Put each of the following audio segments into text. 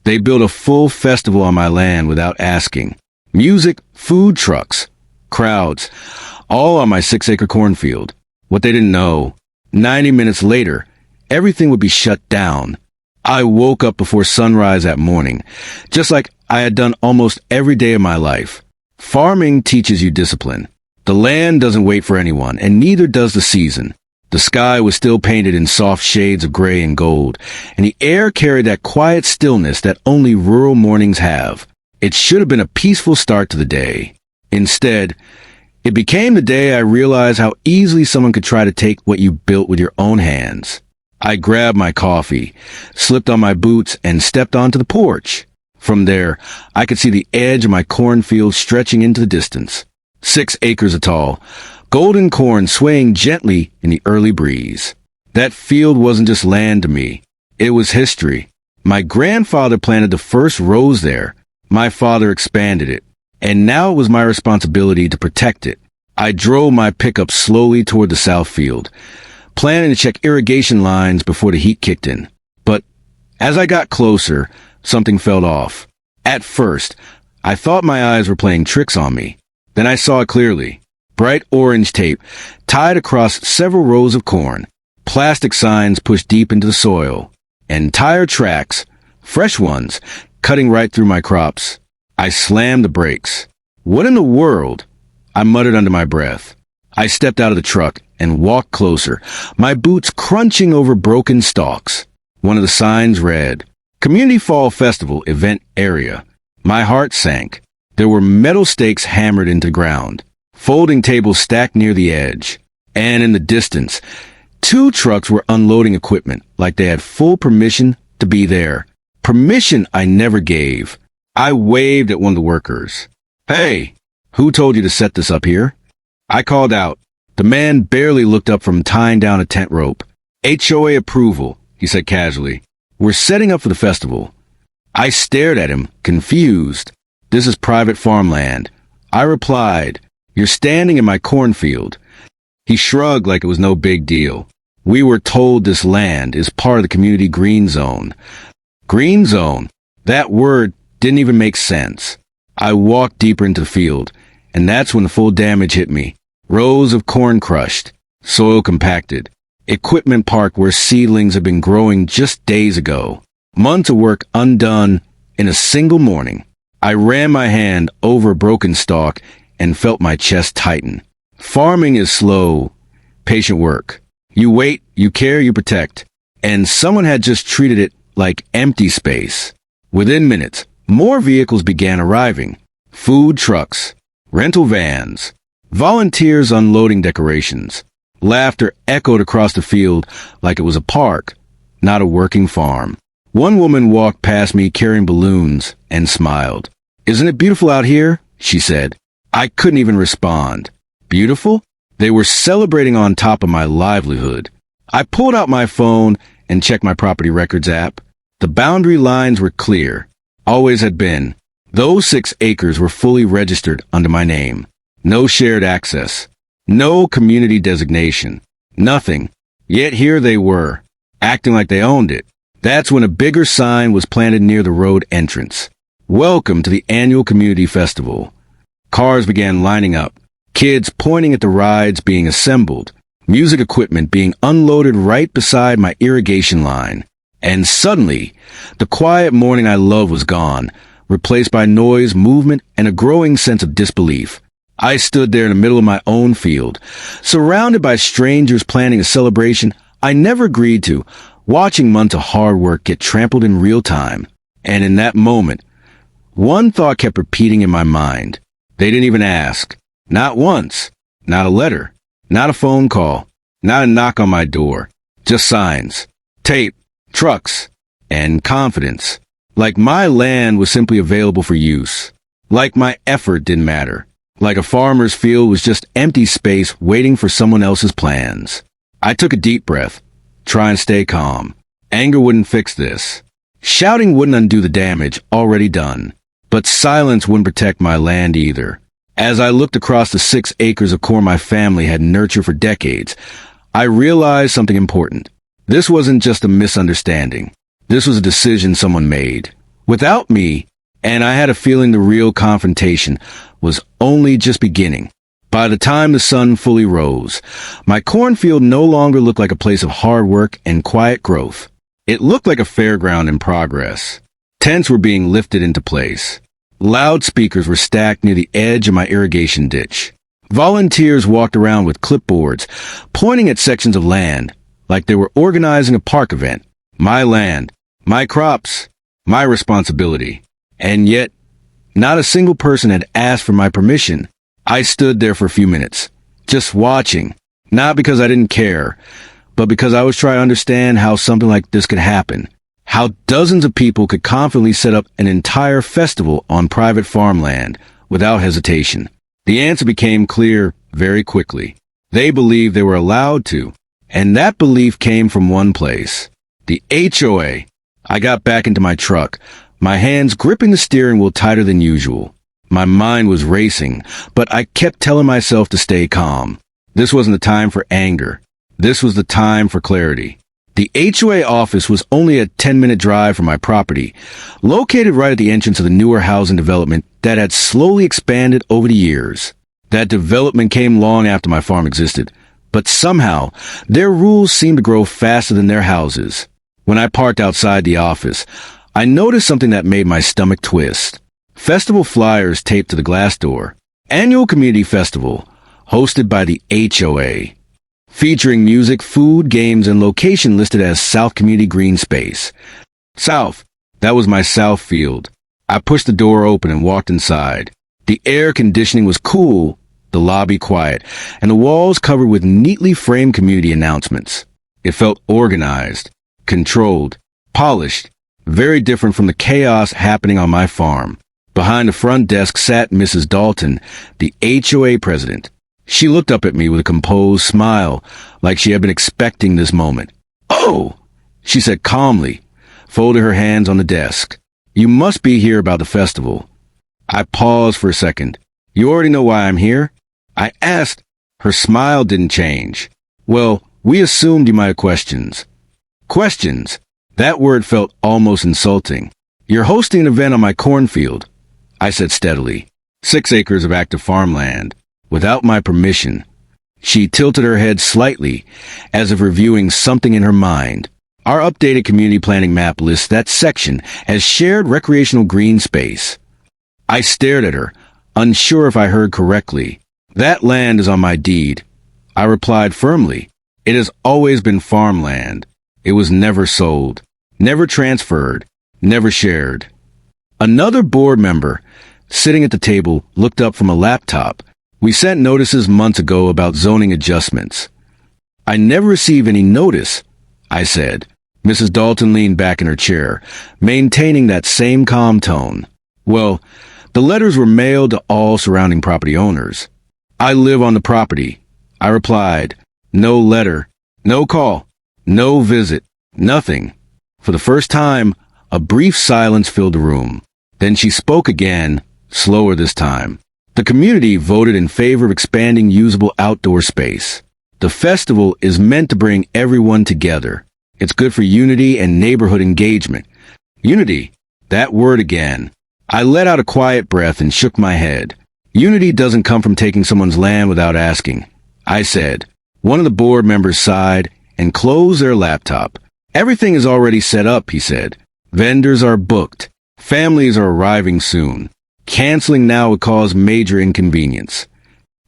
They built a full festival on my land without asking. Music, food trucks, crowds, all on my 6-acre cornfield. What they didn't know, 90 minutes later, everything would be shut down. I woke up before sunrise that morning, just like I had done almost every day of my life. Farming teaches you discipline. The land doesn't wait for anyone, and neither does the season. The sky was still painted in soft shades of gray and gold, and the air carried that quiet stillness that only rural mornings have. It should have been a peaceful start to the day. Instead, it became the day I realized how easily someone could try to take what you built with your own hands. I grabbed my coffee, slipped on my boots, and stepped onto the porch. From there, I could see the edge of my cornfield stretching into the distance. 6 acres tall, golden corn swaying gently in the early breeze. That field wasn't just land to me. It was history. My grandfather planted the first rows there. My father expanded it. And now it was my responsibility to protect it. I drove my pickup slowly toward the south field, planning to check irrigation lines before the heat kicked in. But as I got closer, something felt off. At first, I thought my eyes were playing tricks on me. Then I saw it clearly. Bright orange tape tied across several rows of corn, plastic signs pushed deep into the soil, and tire tracks, fresh ones, cutting right through my crops. I slammed the brakes. What in the world? I muttered under my breath. I stepped out of the truck and walked closer, my boots crunching over broken stalks. One of the signs read, Community Fall Festival Event Area. My heart sank. There were metal stakes hammered into the ground, folding tables stacked near the edge, and in the distance, 2 trucks were unloading equipment like they had full permission to be there. Permission I never gave. I waved at one of the workers. Hey, who told you to set this up here? I called out. The man barely looked up from tying down a tent rope. HOA approval, he said casually. We're setting up for the festival. I stared at him, confused. This is private farmland. I replied, You're standing in my cornfield. He shrugged like it was no big deal. We were told this land is part of the community green zone. Green zone? That word didn't even make sense. I walked deeper into the field, and that's when the full damage hit me. Rows of corn crushed, soil compacted, equipment parked where seedlings had been growing just days ago. Months of work undone in a single morning. I ran my hand over a broken stalk and felt my chest tighten. Farming is slow, patient work. You wait, you care, you protect. And someone had just treated it like empty space. Within minutes, more vehicles began arriving. Food trucks, rental vans, volunteers unloading decorations. Laughter echoed across the field like it was a park, not a working farm. One woman walked past me carrying balloons and smiled. Isn't it beautiful out here? She said. I couldn't even respond. Beautiful? They were celebrating on top of my livelihood. I pulled out my phone and checked my property records app. The boundary lines were clear. Always had been. Those 6 acres were fully registered under my name. No shared access. No community designation. Nothing. Yet here they were, acting like they owned it. That's when a bigger sign was planted near the road entrance. Welcome to the annual community festival. Cars began lining up, kids pointing at the rides being assembled, music equipment being unloaded right beside my irrigation line. And suddenly, the quiet morning I loved was gone, replaced by noise, movement, and a growing sense of disbelief. I stood there in the middle of my own field, surrounded by strangers planning a celebration I never agreed to, watching months of hard work get trampled in real time. And in that moment, one thought kept repeating in my mind. They didn't even ask. Not once. Not a letter. Not a phone call. Not a knock on my door. Just signs. Tape. Trucks. And confidence. Like my land was simply available for use. Like my effort didn't matter. Like a farmer's field was just empty space waiting for someone else's plans. I took a deep breath. Try and stay calm. Anger wouldn't fix this. Shouting wouldn't undo the damage already done. But silence wouldn't protect my land either. As I looked across the 6 acres of corn my family had nurtured for decades, I realized something important. This wasn't just a misunderstanding. This was a decision someone made. without me, and I had a feeling the real confrontation was only just beginning. By the time the sun fully rose, my cornfield no longer looked like a place of hard work and quiet growth. It looked like a fairground in progress. Tents were being lifted into place. Loudspeakers were stacked near the edge of my irrigation ditch. Volunteers walked around with clipboards, pointing at sections of land, like they were organizing a park event. My land, my crops, my responsibility. And yet, not a single person had asked for my permission. I stood there for a few minutes, just watching, not because I didn't care, but because I was trying to understand how something like this could happen. How dozens of people could confidently set up an entire festival on private farmland without hesitation. The answer became clear very quickly. They believed they were allowed to, and that belief came from one place: the HOA. I got back into my truck, my hands gripping the steering wheel tighter than usual. My mind was racing, but I kept telling myself to stay calm. This wasn't the time for anger. This was the time for clarity. The HOA office was only a 10-minute drive from my property, located right at the entrance of the newer housing development that had slowly expanded over the years. That development came long after my farm existed, but somehow their rules seemed to grow faster than their houses. When I parked outside the office, I noticed something that made my stomach twist. Festival flyers taped to the glass door. Annual community festival, hosted by the HOA. Featuring music, food, games, and location listed as South Community Green Space. South. That was my south field. I pushed the door open and walked inside. The air conditioning was cool, the lobby quiet, and the walls covered with neatly framed community announcements. It felt organized, controlled, polished, very different from the chaos happening on my farm. Behind the front desk sat Mrs. Dalton, the HOA president. She looked up at me with a composed smile, like she had been expecting this moment. "Oh," she said calmly, folding her hands on the desk. "You must be here about the festival." I paused for a second. "You already know why I'm here?" I asked. Her smile didn't change. "Well, we assumed you might have questions." Questions? That word felt almost insulting. "You're hosting an event on my cornfield," I said steadily. 6 acres of active farmland. Without my permission. She tilted her head slightly, as if reviewing something in her mind. Our updated community planning map lists that section as shared recreational green space. I stared at her, unsure if I heard correctly. "That land is on my deed," I replied firmly. "It has always been farmland. It was never sold, never transferred, never shared." Another board member, sitting at the table, looked up from a laptop. "We sent notices months ago about zoning adjustments." "I never received any notice," I said. Mrs. Dalton leaned back in her chair, maintaining that same calm tone. "Well, the letters were mailed to all surrounding property owners." "I live on the property," I replied. "No letter, no call, no visit, nothing." For the first time, a brief silence filled the room. Then she spoke again, slower this time. "The community voted in favor of expanding usable outdoor space. The festival is meant to bring everyone together. It's good for unity and neighborhood engagement." Unity, that word again. I let out a quiet breath and shook my head. "Unity doesn't come from taking someone's land without asking," I said. One of the board members sighed and closed their laptop. "Everything is already set up," he said. "Vendors are booked. Families are arriving soon. Canceling now would cause major inconvenience."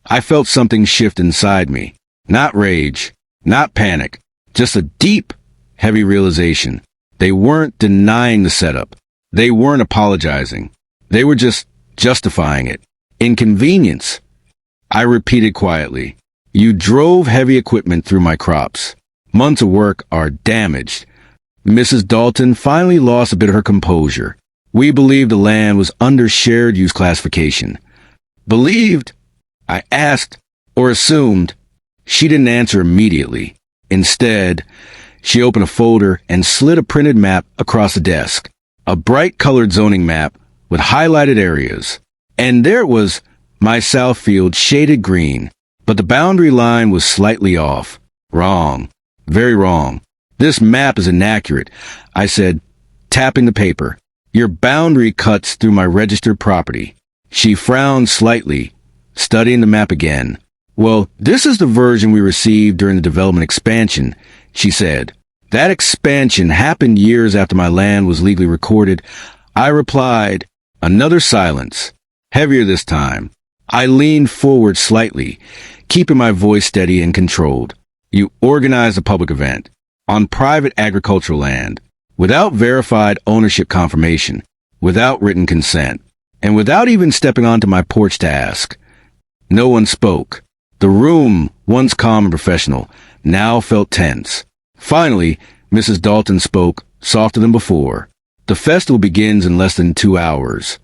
I felt something shift inside me. Not rage, not panic, just a deep, heavy realization. They weren't denying the setup. They weren't apologizing. They were just justifying it. Inconvenience. I repeated quietly. "You drove heavy equipment through my crops. Months of work are damaged." Mrs. Dalton finally lost a bit of her composure. "We believed the land was under shared use classification." "Believed?" I asked, or assumed. She didn't answer immediately. Instead, she opened a folder and slid a printed map across the desk. A bright-colored zoning map with highlighted areas. And there it was, my south field shaded green. But the boundary line was slightly off. Wrong. Very wrong. "This map is inaccurate," I said, tapping the paper. Your boundary cuts through my registered property." She frowned slightly, studying the map again. "Well, this is the version we received during the development expansion," she said. "That expansion happened years after my land was legally recorded." I replied. Another silence, heavier this time. I leaned forward slightly, keeping my voice steady and controlled. "You organized a public event on private agricultural land, without verified ownership confirmation, without written consent, and without even stepping onto my porch to ask." No one spoke. The room, once calm and professional, now felt tense. Finally, Mrs. Dalton spoke, softer than before. "The festival begins in less than 2 hours."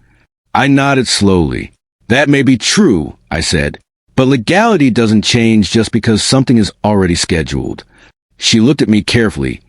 I nodded slowly. "That may be true," I said, "but legality doesn't change just because something is already scheduled." She looked at me carefully,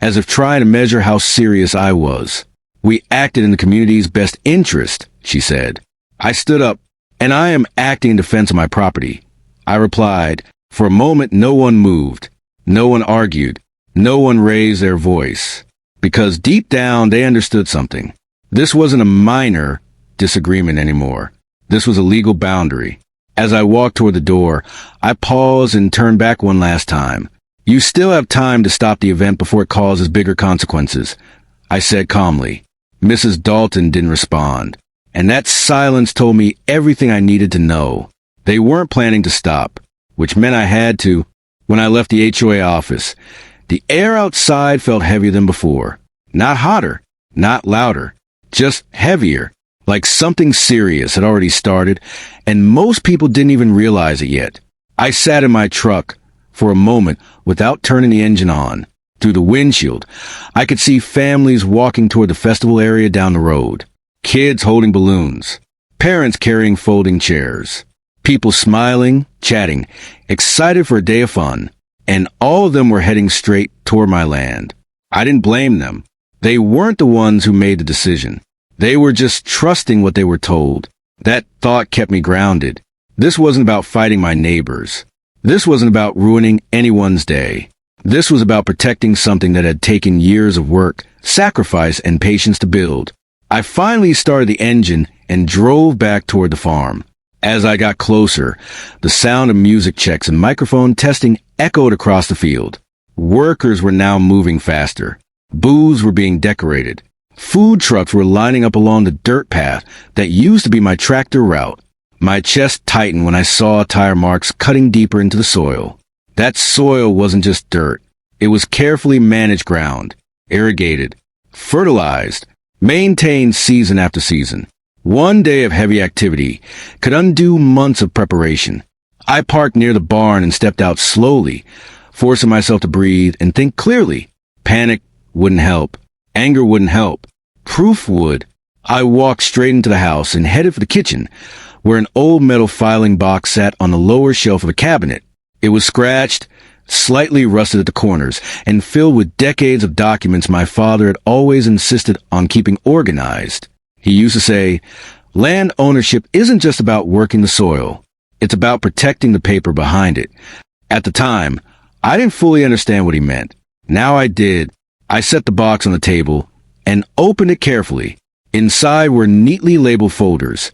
as if trying to measure how serious I was. "We acted in the community's best interest," she said. I stood up. "And I am acting in defense of my property," I replied. For a moment, no one moved. No one argued. No one raised their voice. Because deep down, they understood something. This wasn't a minor disagreement anymore. This was a legal boundary. As I walked toward the door, I paused and turned back one last time. "You still have time to stop the event before it causes bigger consequences," I said calmly. Mrs. Dalton didn't respond, and that silence told me everything I needed to know. They weren't planning to stop, which meant I had to. When I left the HOA office, the air outside felt heavier than before. Not hotter, not louder, just heavier, like something serious had already started, and most people didn't even realize it yet. I sat in my truck for a moment without turning the engine on. Through the windshield, I could see families walking toward the festival area down the road. Kids holding balloons, parents carrying folding chairs, people smiling, chatting, excited for a day of fun, and all of them were heading straight toward my land. I didn't blame them. They weren't the ones who made the decision. They were just trusting what they were told. That thought kept me grounded. This wasn't about fighting my neighbors. This wasn't about ruining anyone's day. This was about protecting something that had taken years of work, sacrifice, and patience to build. I finally started the engine and drove back toward the farm. As I got closer, the sound of music checks and microphone testing echoed across the field. Workers were now moving faster. Booths were being decorated. Food trucks were lining up along the dirt path that used to be my tractor route. My chest tightened when I saw tire marks cutting deeper into the soil. That soil wasn't just dirt. It was carefully managed ground, irrigated, fertilized, maintained season after season. One day of heavy activity could undo months of preparation. I parked near the barn and stepped out slowly, forcing myself to breathe and think clearly. Panic wouldn't help. Anger wouldn't help. Proof would. I walked straight into the house and headed for the kitchen, where an old metal filing box sat on the lower shelf of a cabinet. It was scratched, slightly rusted at the corners, and filled with decades of documents my father had always insisted on keeping organized. He used to say, "Land ownership isn't just about working the soil. It's about protecting the paper behind it." At the time, I didn't fully understand what he meant. Now I did. I set the box on the table and opened it carefully. Inside were neatly labeled folders.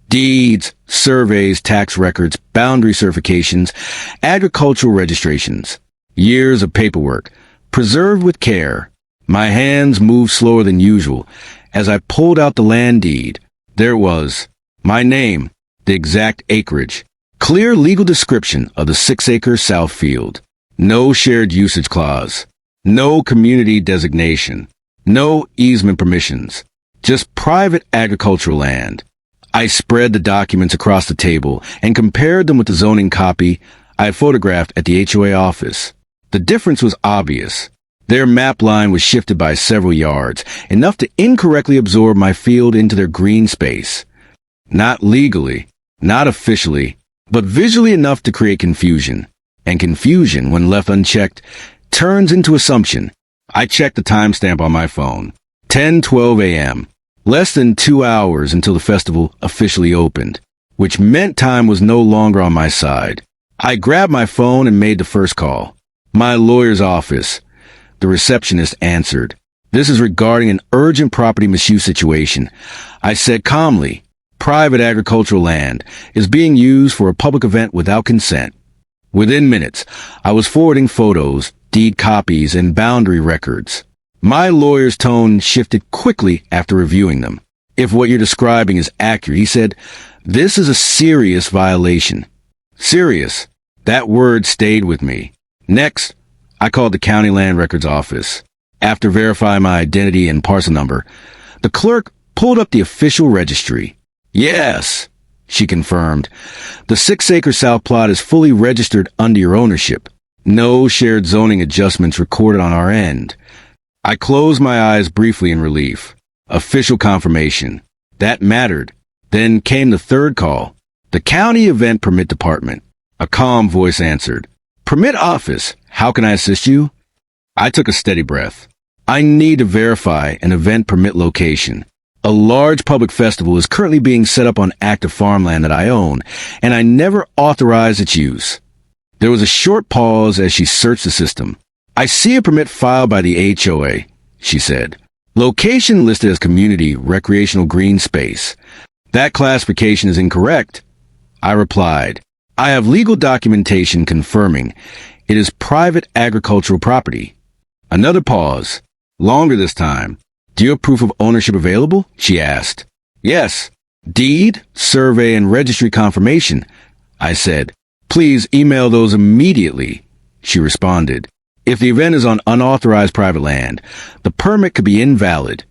Deeds, surveys, tax records, boundary certifications, agricultural registrations. Years of paperwork, preserved with care. My hands moved slower than usual as I pulled out the land deed. There it was. My name, the exact acreage. Clear legal description of the 6-acre South Field. No shared usage clause. No community designation. No easement permissions. Just private agricultural land. I spread the documents across the table and compared them with the zoning copy I had photographed at the HOA office. The difference was obvious. Their map line was shifted by several yards, enough to incorrectly absorb my field into their green space. Not legally, not officially, but visually enough to create confusion. And confusion, when left unchecked, turns into assumption. I checked the timestamp on my phone. 10:12 a.m. Less than 2 hours until the festival officially opened, which meant time was no longer on my side. I grabbed my phone and made the first call. My lawyer's office. The receptionist answered. This is regarding an urgent property misuse situation. I said calmly, private agricultural land is being used for a public event without consent. Within minutes, I was forwarding photos, deed copies, and boundary records. My lawyer's tone shifted quickly after reviewing them. If what you're describing is accurate, he said, this is a serious violation. Serious. That word stayed with me. Next, I called the county land records office. After verifying my identity and parcel number, the clerk pulled up the official registry. Yes, she confirmed. The 6-acre South plot is fully registered under your ownership. No shared zoning adjustments recorded on our end. I closed my eyes briefly in relief. Official confirmation. That mattered. Then came the third call. The county event permit department. A calm voice answered. Permit office. How can I assist you? I took a steady breath. I need to verify an event permit location. A large public festival is currently being set up on active farmland that I own, and I never authorized its use. There was a short pause as she searched the system. I see a permit filed by the HOA, she said. Location listed as community recreational green space. That classification is incorrect. I replied, I have legal documentation confirming it is private agricultural property. Another pause. Longer this time. Do you have proof of ownership available? She asked. Yes. Deed, survey, and registry confirmation. I said. Please email those immediately. She responded. If the event is on unauthorized private land, the permit could be invalid.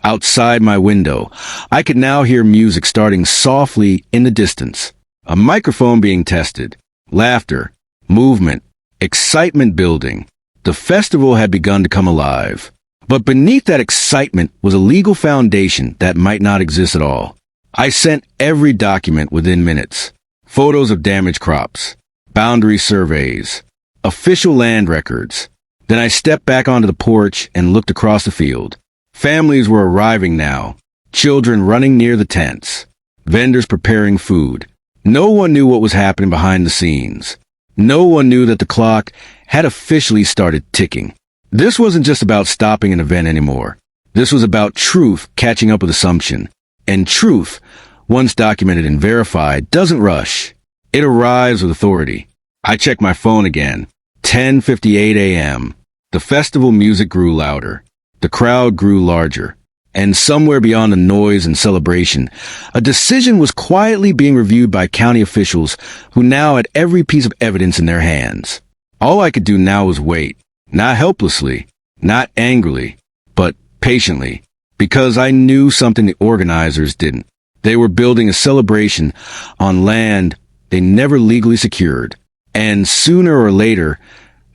Outside my window, I could now hear music starting softly in the distance. A microphone being tested. Laughter. Movement. Excitement building. The festival had begun to come alive. But beneath that excitement was a legal foundation that might not exist at all. I sent every document within minutes. Photos of damaged crops. Boundary surveys. Official land records. Then I stepped back onto the porch and looked across the field. Families were arriving now. Children running near the tents. Vendors preparing food. No one knew what was happening behind the scenes. No one knew that the clock had officially started ticking. This wasn't just about stopping an event anymore. This was about truth catching up with assumption. And truth, once documented and verified, doesn't rush. It arrives with authority. I checked my phone again. 10:58 a.m. The festival music grew louder. The crowd grew larger. And somewhere beyond the noise and celebration, a decision was quietly being reviewed by county officials who now had every piece of evidence in their hands. All I could do now was wait, not helplessly, not angrily, but patiently, because I knew something the organizers didn't. They were building a celebration on land they never legally secured, and sooner or later,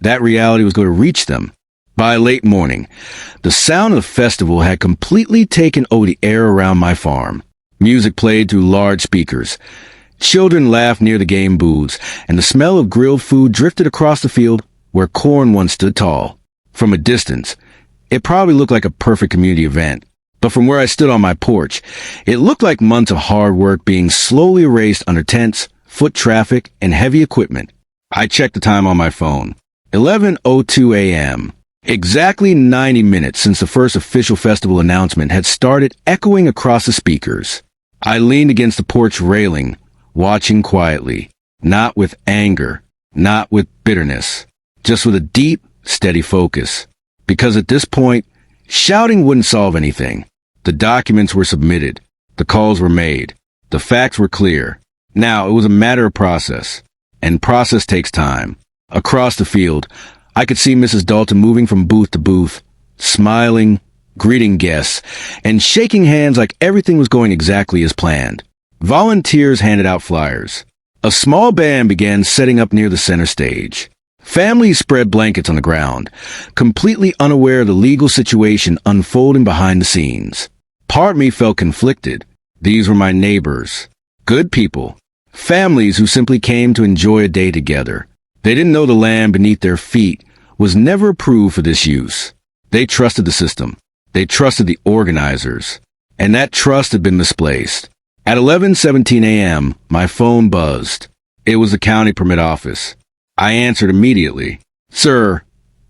that reality was going to reach them. By late morning, the sound of the festival had completely taken over the air around my farm. Music played through large speakers. Children laughed near the game booths, and the smell of grilled food drifted across the field where corn once stood tall. From a distance, it probably looked like a perfect community event. But from where I stood on my porch, it looked like months of hard work being slowly erased under tents, foot traffic, and heavy equipment. I checked the time on my phone. 11:02 a.m. Exactly 90 minutes since the first official festival announcement had started echoing across the speakers. I leaned against the porch railing, watching quietly, not with anger, not with bitterness, just with a deep, steady focus. Because at this point, shouting wouldn't solve anything. The documents were submitted. The calls were made. The facts were clear. Now it was a matter of process. And process takes time. Across the field, I could see Mrs. Dalton moving from booth to booth, smiling, greeting guests, and shaking hands like everything was going exactly as planned. Volunteers handed out flyers. A small band began setting up near the center stage. Families spread blankets on the ground, completely unaware of the legal situation unfolding behind the scenes. Part of me felt conflicted. These were my neighbors. Good people. Families who simply came to enjoy a day together. They didn't know the land beneath their feet was never approved for this use. They trusted the system. They trusted the organizers. And that trust had been misplaced. At 11:17 a.m., my phone buzzed. It was the county permit office. I answered immediately. Sir,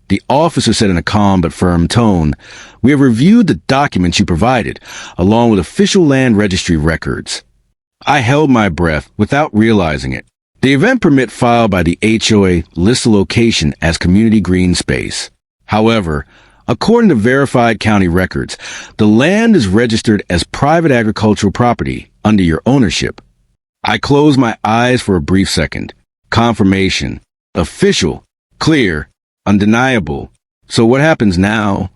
The officer said in a calm but firm tone, "We have reviewed the documents you provided, along with official land registry records." I held my breath without realizing it. The event permit filed by the HOA lists the location as community green space. However, according to verified county records, the land is registered as private agricultural property under your ownership. I closed my eyes for a brief second. Confirmation. Official. Clear. Undeniable. So what happens now?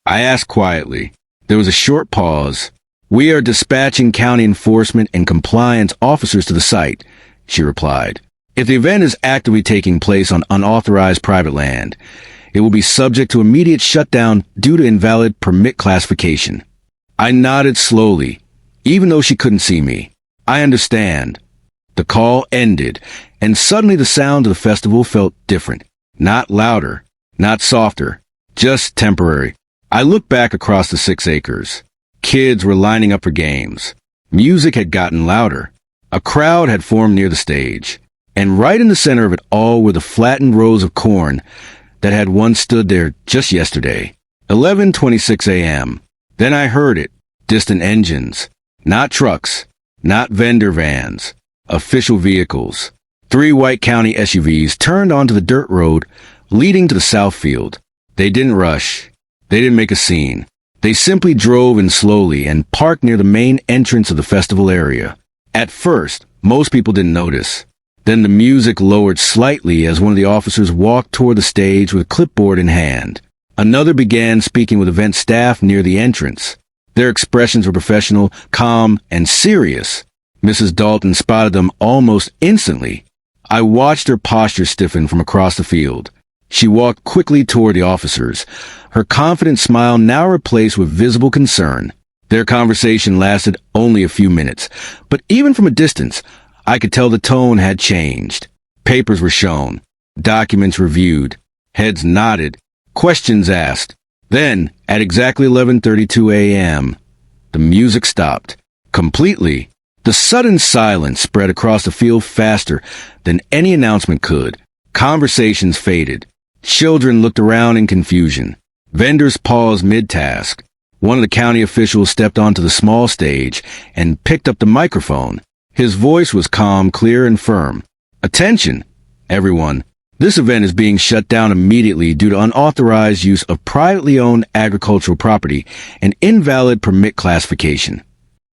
I asked quietly. There was a short pause. "We are dispatching county enforcement and compliance officers to the site," she replied. "If the event is actively taking place on unauthorized private land, it will be subject to immediate shutdown due to invalid permit classification." I nodded slowly, even though she couldn't see me. "I understand." The call ended, and suddenly the sound of the festival felt different. Not louder, not softer, just temporary. I looked back across the 6 acres. Kids were lining up for games. Music had gotten louder. A crowd had formed near the stage. And right in the center of it all were the flattened rows of corn that had once stood there just yesterday. 11:26 a.m. Then I heard it. Distant engines. Not trucks. Not vendor vans. Official vehicles. 3 white county SUVs turned onto the dirt road leading to the south field. They didn't rush. They didn't make a scene. They simply drove in slowly and parked near the main entrance of the festival area. At first, most people didn't notice. Then the music lowered slightly as one of the officers walked toward the stage with a clipboard in hand. Another began speaking with event staff near the entrance. Their expressions were professional, calm, and serious. Mrs. Dalton spotted them almost instantly. I watched her posture stiffen from across the field. She walked quickly toward the officers, her confident smile now replaced with visible concern. Their conversation lasted only a few minutes, but even from a distance, I could tell the tone had changed. Papers were shown, documents reviewed, heads nodded, questions asked. Then, at exactly 11:32 a.m., the music stopped. Completely. The sudden silence spread across the field faster than any announcement could. Conversations faded. Children looked around in confusion. Vendors paused mid-task. One of the county officials stepped onto the small stage and picked up the microphone. His voice was calm, clear, and firm. "Attention, everyone. This event is being shut down immediately due to unauthorized use of privately owned agricultural property and invalid permit classification."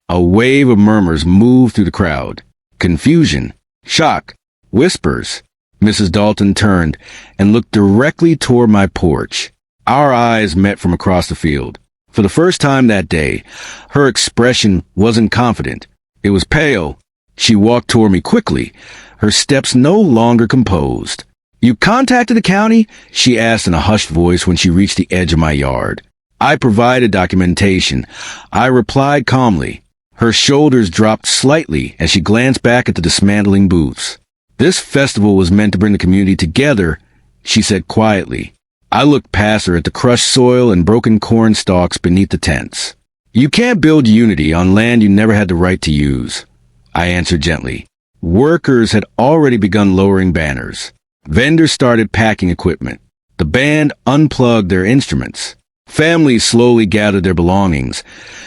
A wave of murmurs moved through the crowd. Confusion, shock, whispers. Mrs. Dalton turned and looked directly toward my porch. Our eyes met from across the field. For the first time that day, her expression wasn't confident. It was pale. She walked toward me quickly, her steps no longer composed. "You contacted the county?" she asked in a hushed voice when she reached the edge of my yard. I provided documentation. I replied calmly. Her shoulders dropped slightly as she glanced back at the dismantling booths. "This festival was meant to bring the community together," she said quietly. I looked past her at the crushed soil and broken corn stalks beneath the tents. "You can't build unity on land you never had the right to use," I answered gently. Workers had already begun lowering banners. Vendors started packing equipment. The band unplugged their instruments. Families slowly gathered their belongings,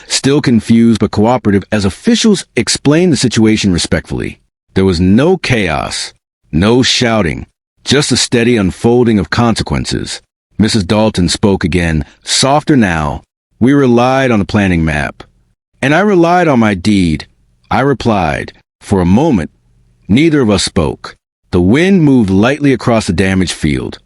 still confused but cooperative as officials explained the situation respectfully. There was no chaos, no shouting, just a steady unfolding of consequences. Mrs. Dalton spoke again, softer now. "We relied on the planning map. And I relied on my deed," I replied. For a moment, neither of us spoke. The wind moved lightly across the damaged field,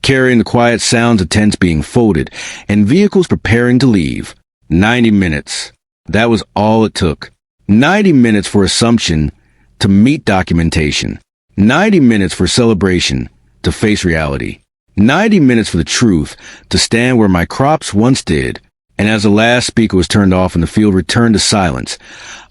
carrying the quiet sounds of tents being folded and vehicles preparing to leave. 90 minutes. That was all it took. 90 minutes for assumption to meet documentation. 90 minutes for celebration to face reality. 90 minutes for the truth to stand where my crops once did. And as the last speaker was turned off and the field returned to silence,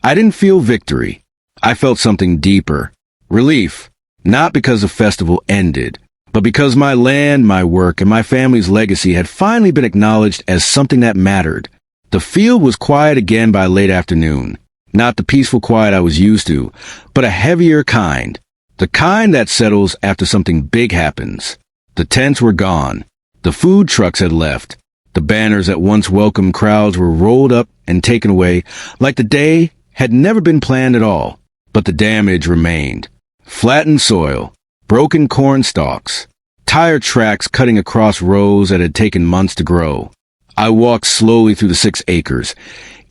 I didn't feel victory. I felt something deeper. Relief. Not because the festival ended, but because my land, my work, and my family's legacy had finally been acknowledged as something that mattered. The field was quiet again by late afternoon. Not the peaceful quiet I was used to, but a heavier kind. The kind that settles after something big happens. The tents were gone. The food trucks had left. The banners that once welcomed crowds were rolled up and taken away like the day had never been planned at all. But the damage remained. Flattened soil, broken corn stalks, tire tracks cutting across rows that had taken months to grow. I walked slowly through the 6 acres,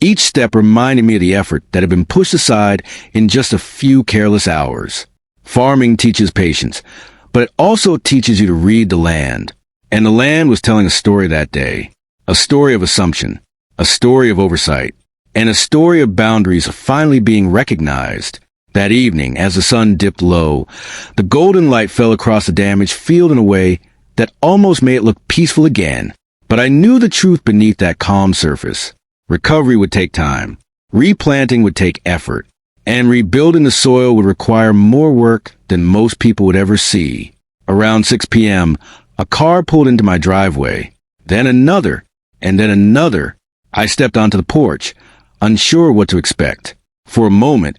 each step reminding me of the effort that had been pushed aside in just a few careless hours. Farming teaches patience, but it also teaches you to read the land. And the land was telling a story that day. A story of assumption, a story of oversight, and a story of boundaries finally being recognized. That evening, as the sun dipped low, the golden light fell across the damaged field in a way that almost made it look peaceful again. But I knew the truth beneath that calm surface. Recovery would take time. Replanting would take effort. And rebuilding the soil would require more work than most people would ever see. Around 6 p.m., a car pulled into my driveway. Then another. And then another. I stepped onto the porch, unsure what to expect. For a moment,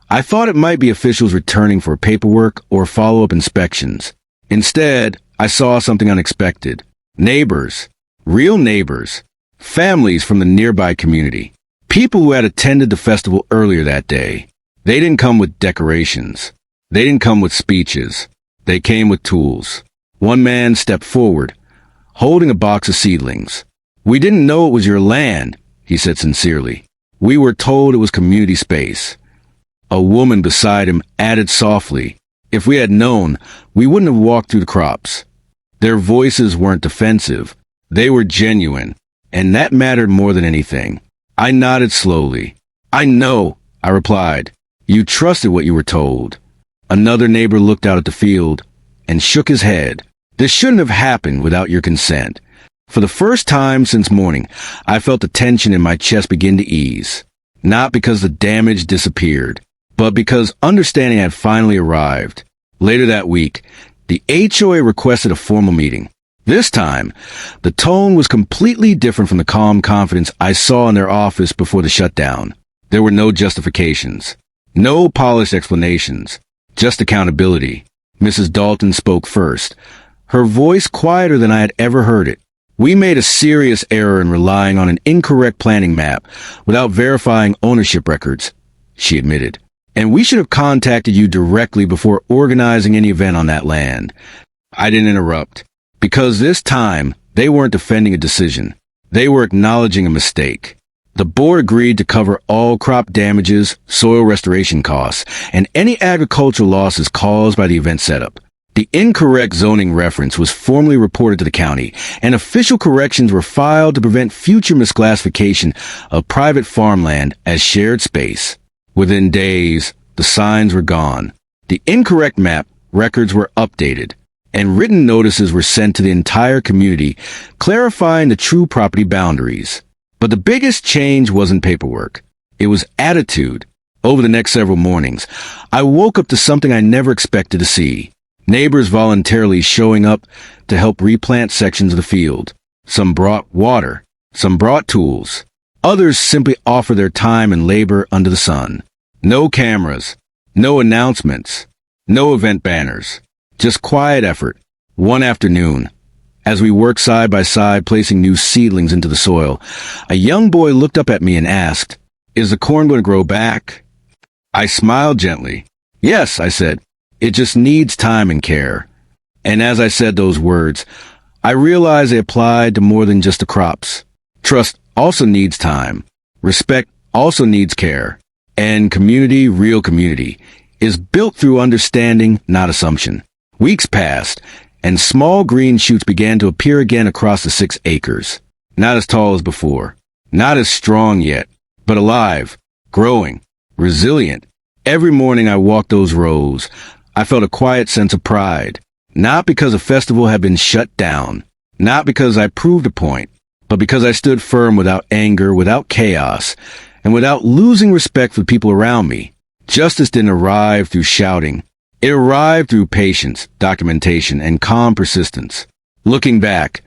I thought it might be officials returning for paperwork or follow-up inspections. Instead, I saw something unexpected. Neighbors. Real neighbors. Families from the nearby community. People who had attended the festival earlier that day. They didn't come with decorations. They didn't come with speeches. They came with tools. One man stepped forward, holding a box of seedlings. "We didn't know it was your land," he said sincerely. "We were told it was community space." A woman beside him added softly, "If we had known, we wouldn't have walked through the crops." Their voices weren't defensive. They were genuine, and that mattered more than anything. I nodded slowly. "I know," I replied. "You trusted what you were told." Another neighbor looked out at the field and shook his head. "This shouldn't have happened without your consent." For the first time since morning, I felt the tension in my chest begin to ease. Not because the damage disappeared, but because understanding had finally arrived. Later that week, the HOA requested a formal meeting. This time, the tone was completely different from the calm confidence I saw in their office before the shutdown. There were no justifications, no polished explanations, just accountability. Mrs. Dalton spoke first, her voice quieter than I had ever heard it. "We made a serious error in relying on an incorrect planning map without verifying ownership records," she admitted. "And we should have contacted you directly before organizing any event on that land." I didn't interrupt, because this time they weren't defending a decision. They were acknowledging a mistake. The board agreed to cover all crop damages, soil restoration costs, and any agricultural losses caused by the event setup. The incorrect zoning reference was formally reported to the county, and official corrections were filed to prevent future misclassification of private farmland as shared space. Within days, the signs were gone. The incorrect map records were updated, and written notices were sent to the entire community, clarifying the true property boundaries. But the biggest change wasn't paperwork. It was attitude. Over the next several mornings, I woke up to something I never expected to see. Neighbors voluntarily showing up to help replant sections of the field. Some brought water. Some brought tools. Others simply offered their time and labor under the sun. No cameras. No announcements. No event banners. Just quiet effort. One afternoon, as we worked side by side placing new seedlings into the soil, a young boy looked up at me and asked, "Is the corn going to grow back?" I smiled gently. "Yes," I said. "It just needs time and care." And as I said those words, I realized they applied to more than just the crops. Trust also needs time. Respect also needs care. And community, real community, is built through understanding, not assumption. Weeks passed, and small green shoots began to appear again across the 6 acres. Not as tall as before. Not as strong yet, but alive, growing, resilient. Every morning I walked those rows, I felt a quiet sense of pride. Not because a festival had been shut down. Not because I proved a point, but because I stood firm without anger, without chaos, and without losing respect for the people around me. Justice didn't arrive through shouting. It arrived through patience, documentation, and calm persistence. Looking back,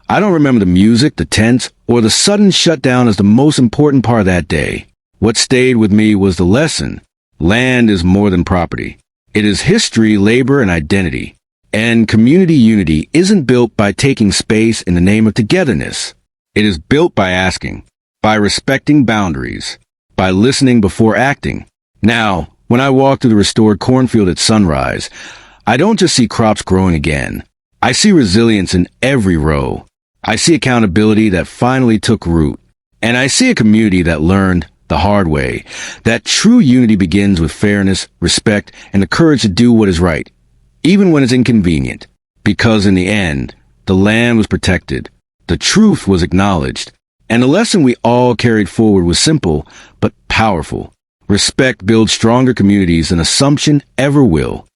I don't remember the music, the tents, or the sudden shutdown as the most important part of that day. What stayed with me was the lesson. Land is more than property. It is history, labor, and identity. And community unity isn't built by taking space in the name of togetherness. It is built by asking, by respecting boundaries, by listening before acting. Now, when I walk through the restored cornfield at sunrise, I don't just see crops growing again. I see resilience in every row. I see accountability that finally took root. And I see a community that learned the hard way that true unity begins with fairness, respect, and the courage to do what is right, even when it's inconvenient. Because in the end, the land was protected, the truth was acknowledged, and the lesson we all carried forward was simple but powerful. Respect builds stronger communities than assumption ever will.